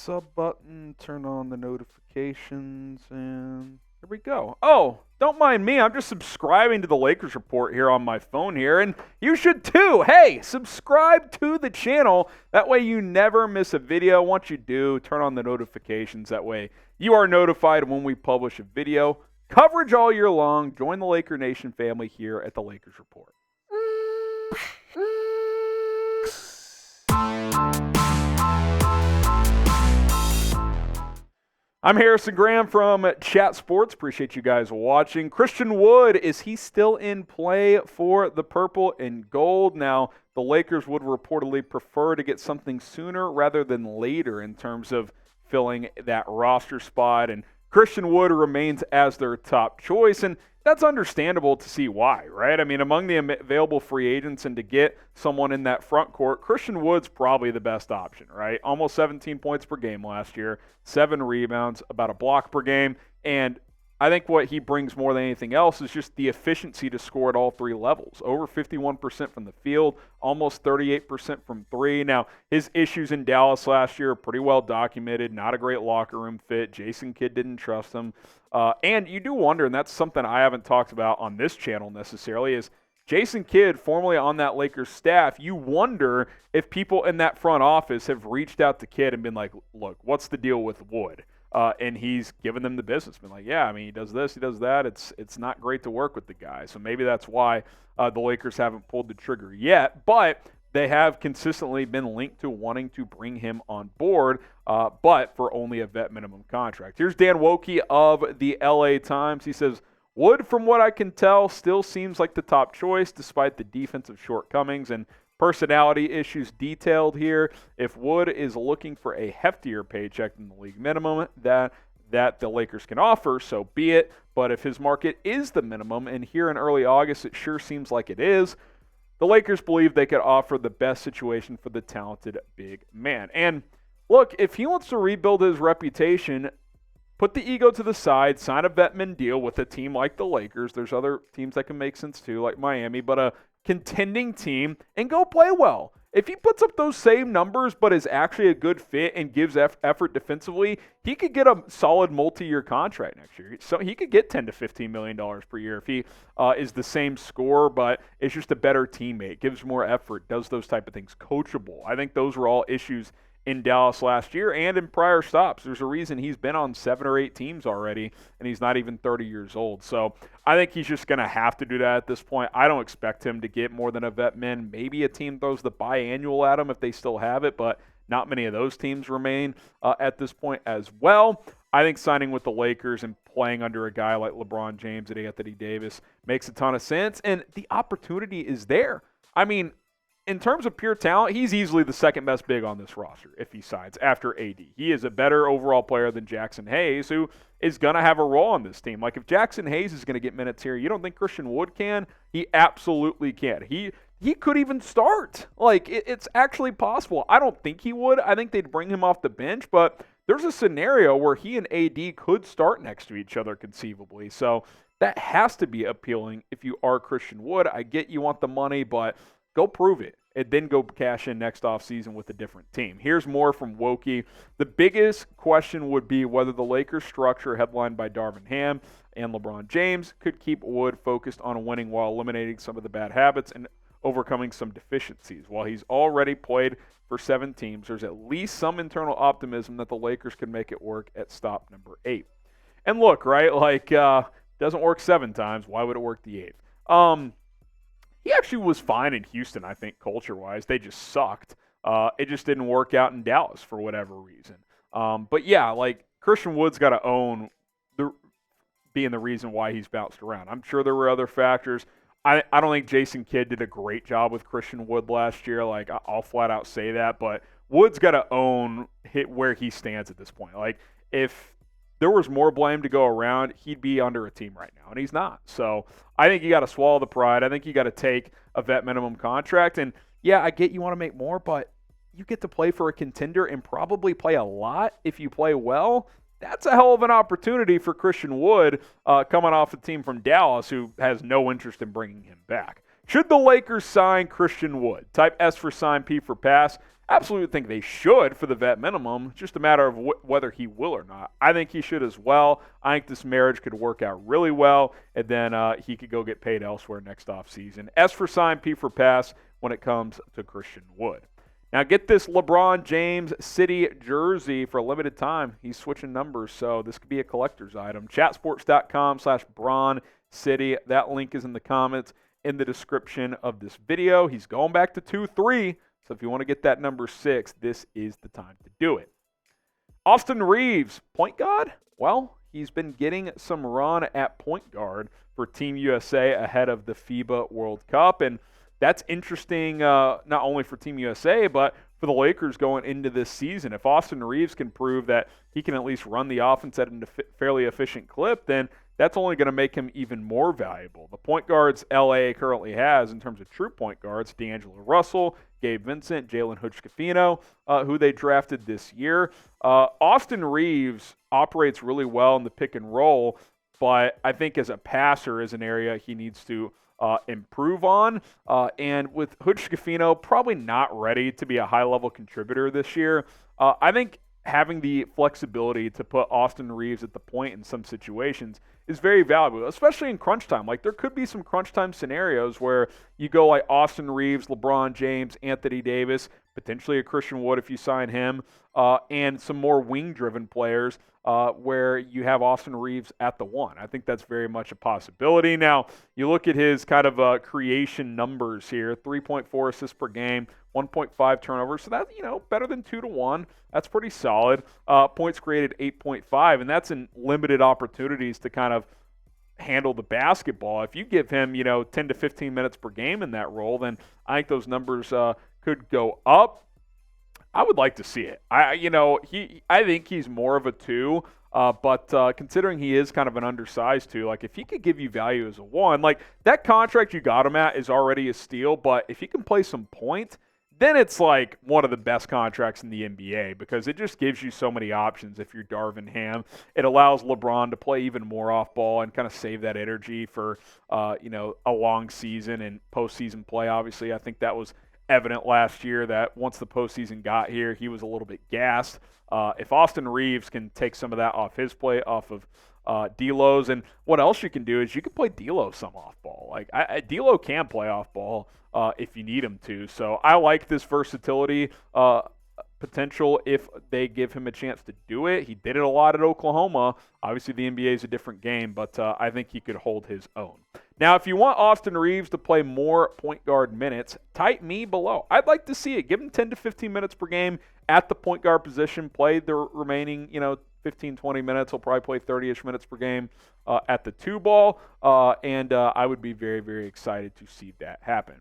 sub button, turn on the notifications, and here we go. Oh, don't mind me. I'm just subscribing to the Lakers Report here on my phone here, and you should too. Hey, subscribe to the channel. That way you never miss a video. Once you do, turn on the notifications. That way you are notified when we publish a video. Coverage all year long. Join the Laker Nation family here at the Lakers Report. I'm Harrison Graham from Chat Sports. Appreciate you guys watching. Christian Wood, is he still in play for the purple and gold? Now, the Lakers would reportedly prefer to get something sooner rather than later in terms of filling that roster spot, and Christian Wood remains as their top choice, and that's understandable to see why, right? I mean, among the available free agents and to get someone in that front court, Christian Wood's probably the best option, right? Almost 17 points per game last year, 7 rebounds, about a block per game, and I think what he brings more than anything else is just the efficiency to score at all three levels. Over 51% from the field, almost 38% from three. Now, his issues in Dallas last year are pretty well documented. Not a great locker room fit. Jason Kidd didn't trust him. And you do wonder, and that's something I haven't talked about on this channel necessarily, is Jason Kidd, formerly on that Lakers staff, you wonder if people in that front office have reached out to Kidd and been like, look, what's the deal with Wood? And he's given them the business. Been like, yeah, I mean, he does this, he does that. It's not great to work with the guy. So maybe that's why the Lakers haven't pulled the trigger yet. But they have consistently been linked to wanting to bring him on board, but for only a vet minimum contract. Here's Dan Wokey of the LA Times. He says, Wood, from what I can tell, still seems like the top choice despite the defensive shortcomings and personality issues detailed here. If Wood is looking for a heftier paycheck than the league minimum that the Lakers can offer, so be it. But if his market is the minimum, and here in early August it sure seems like it is, the Lakers believe they could offer the best situation for the talented big man. And look, if he wants to rebuild his reputation, put the ego to the side, sign a vetman deal with a team like the Lakers. There's other teams that can make sense too, like Miami, but a contending team, and go play well. If he puts up those same numbers but is actually a good fit and gives effort defensively, he could get a solid multi-year contract next year. So he could get $10 to $15 million per year if he is the same scorer, but is just a better teammate, gives more effort, does those type of things, coachable. I think those were all issues in Dallas last year and in prior stops. There's a reason he's been on 7 or 8 teams already, and he's not even 30 years old. So I think he's just going to have to do that at this point. I don't expect him to get more than a vet min. Maybe a team throws the biannual at him if they still have it, but not many of those teams remain at this point as well. I think signing with the Lakers and playing under a guy like LeBron James and Anthony Davis makes a ton of sense, and the opportunity is there. I mean, in terms of pure talent, he's easily the second best big on this roster if he signs after AD. He is a better overall player than Jackson Hayes, who is going to have a role on this team. Like, if Jackson Hayes is going to get minutes here, you don't think Christian Wood can? He absolutely can. He could even start. Like, it's actually possible. I don't think he would. I think they'd bring him off the bench, but there's a scenario where he and AD could start next to each other conceivably. So that has to be appealing if you are Christian Wood. I get you want the money, but go prove it, and then go cash in next offseason with a different team. Here's more from Wokey. The biggest question would be whether the Lakers structure, headlined by Darvin Ham and LeBron James, could keep Wood focused on winning while eliminating some of the bad habits and overcoming some deficiencies. While he's already played for 7 teams, there's at least some internal optimism that the Lakers could make it work at stop number 8. And look, right, like, doesn't work 7 times. Why would it work the 8th? He actually was fine in Houston, I think, culture-wise. They just sucked. It just didn't work out in Dallas for whatever reason. But, yeah, like, Christian Wood's got to own being the reason why he's bounced around. I'm sure there were other factors. I don't think Jason Kidd did a great job with Christian Wood last year. Like, I'll flat out say that. But Wood's got to own where he stands at this point. Like, if there was more blame to go around, he'd be under a team right now, and he's not. So I think you got to swallow the pride. I think you got to take a vet minimum contract. And, yeah, I get you want to make more, but you get to play for a contender and probably play a lot if you play well. That's a hell of an opportunity for Christian Wood coming off a team from Dallas who has no interest in bringing him back. Should the Lakers sign Christian Wood? Type S for sign, P for pass. Absolutely think they should for the vet minimum. It's just a matter of whether he will or not. I think he should as well. I think this marriage could work out really well, and then he could go get paid elsewhere next offseason. S for sign, P for pass when it comes to Christian Wood. Now get this LeBron James City jersey for a limited time. He's switching numbers, so this could be a collector's item. Chatsports.com/BronCity. That link is in the comments in the description of this video. He's going back to 2-3. So if you want to get that number 6, this is the time to do it. Austin Reaves, point guard? Well, he's been getting some run at point guard for Team USA ahead of the FIBA World Cup. And that's interesting not only for Team USA, but for the Lakers going into this season. If Austin Reaves can prove that he can at least run the offense at a fairly efficient clip, then that's only going to make him even more valuable. The point guards LA currently has in terms of true point guards, D'Angelo Russell, Gabe Vincent, Jalen Hood-Schifino, who they drafted this year. Austin Reaves operates really well in the pick and roll, but I think as a passer is an area he needs to improve on. And with Hood-Schifino probably not ready to be a high-level contributor this year, I think having the flexibility to put Austin Reaves at the point in some situations is very valuable, especially in crunch time. Like, there could be some crunch time scenarios where you go like Austin Reaves, LeBron James, Anthony Davis, potentially a Christian Wood if you sign him, and some more wing-driven players where you have Austin Reaves at the 1. I think that's very much a possibility. Now, you look at his kind of creation numbers here, 3.4 assists per game, 1.5 turnovers. So that's, better than 2-1. That's pretty solid. Points created 8.5, and that's in limited opportunities to kind of handle the basketball. If you give him, 10 to 15 minutes per game in that role, then I think those numbers could go up. I would like to see it. I think he's more of a 2, but considering he is kind of an undersized 2, like if he could give you value as a 1, like that contract you got him at is already a steal, but if he can play some point, then it's like one of the best contracts in the NBA because it just gives you so many options if you're Darvin Ham. It allows LeBron to play even more off ball and kind of save that energy for, a long season and postseason play. Obviously, I think that was evident last year that once the postseason got here, he was a little bit gassed. If Austin Reaves can take some of that off his play, off of D'Lo's, and what else you can do is you can play D'Lo some off ball. Like D'Lo can play off ball if you need him to. So I like this versatility potential if they give him a chance to do it. He did it a lot at Oklahoma. Obviously, the NBA is a different game, but I think he could hold his own. Now, if you want Austin Reaves to play more point guard minutes, type me below. I'd like to see it. Give him 10 to 15 minutes per game at the point guard position. Play the remaining, 15, 20 minutes. He'll probably play 30-ish minutes per game at the 2-ball, and I would be very, very excited to see that happen.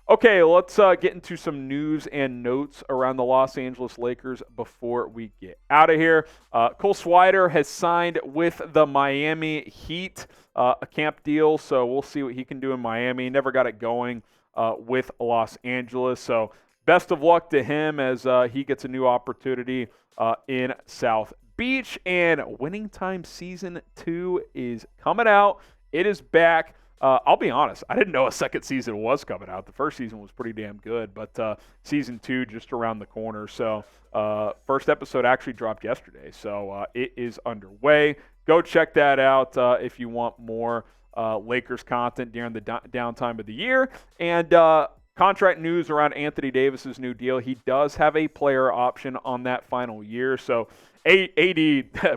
Okay, let's get into some news and notes around the Los Angeles Lakers before we get out of here. Cole Swider has signed with the Miami Heat, a camp deal, so we'll see what he can do in Miami. Never got it going with Los Angeles, so best of luck to him as he gets a new opportunity in South Beach. And Winning Time Season 2 is coming out. It is back. I'll be honest, I didn't know a second season was coming out. The first season was pretty damn good, but season 2 just around the corner. So first episode actually dropped yesterday, so it is underway. Go check that out if you want more Lakers content during the downtime of the year. And contract news around Anthony Davis's new deal. He does have a player option on that final year, so AD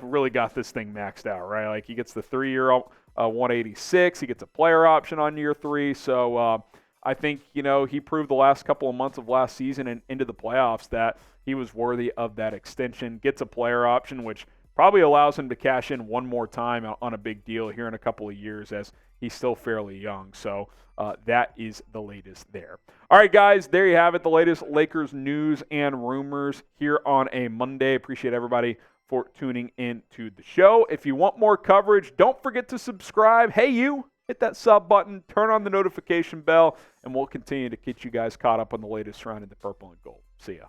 really got this thing maxed out, right? Like he gets the 3-year 186. He gets a player option on year 3. So I think, he proved the last couple of months of last season and into the playoffs that he was worthy of that extension. Gets a player option, which probably allows him to cash in one more time on a big deal here in a couple of years as he's still fairly young. So that is the latest there. All right, guys, there you have it. The latest Lakers news and rumors here on a Monday. Appreciate everybody for tuning in to the show. If you want more coverage, don't forget to subscribe. Hey, you, hit that sub button, turn on the notification bell, and we'll continue to get you guys caught up on the latest surrounding the purple and gold. See ya.